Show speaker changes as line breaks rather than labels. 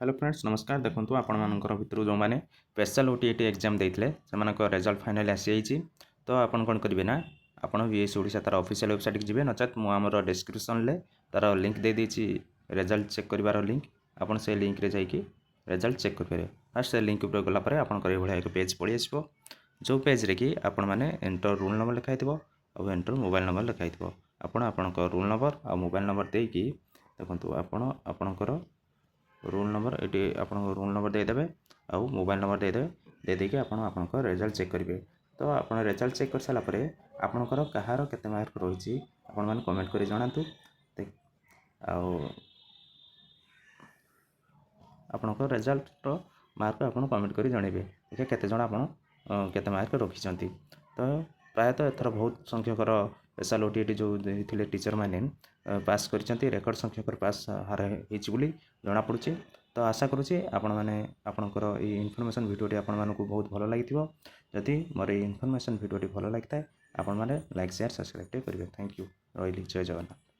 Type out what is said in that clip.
Hello friends नमस्कार देखो आपण मानकर भितर जो मैंने स्पेशल ओटीईटी एग्जाम देते से रिजल्ट फाइनल आसी तो आप कौन करेंगे ना आप बीएस ओडिशा तार ऑफिशियल वेबसाइट की जी नचेत मुझे डिस्क्रिप्शन में तार लिंक दे देती रिजल्ट चेक कर लिंक आपड़ से लिंक रे जाइए रिजल्ट चेक करेंगे फास्ट से लिंक उपर गलापर आपंकर भाई एक पेज पलि आसो जो पेज रे कि आपण मैंने एंटर रोल नंबर लिखाई और एंटर मोबाइल नंबर लिखाई आपण रोल नंबर और मोबाइल नंबर देकी देखो आपणकर रोल नंबर ये आप रोल नंबर देदेवे आउ मोबाइल नंबर देदेवे देदेकि आपंकर रिजल्ट चेक करेंगे तो आप रिजल्ट चेक कर सारापर आपणकर कहार केते मार्क रही आपण मैंने कमेंट कर जनातु आपणकर रिजल्ट मार्क आप कमेंट कर जनइबे देखिए केते जण आपण केते मार्क रखिंट तो प्रायतः एथर बहुत संख्यकर स्पेशल ओटीईटी जो थे टीचर मैंने पास कर रेकर्ड संख्यकर पास हार होली जमापड़ी तो आशा करुँचे आपण मैंने आपणकर ये इनफर्मेशन भिडियोटी आपण मानक बहुत भल लगी जदि मोर ये इनफर्मेशन भिडियोटी भल लगी था आपण मैंने लाइक शेयर सब्सक्राइब करेंगे थैंक यू रही जय जगन्नाथ।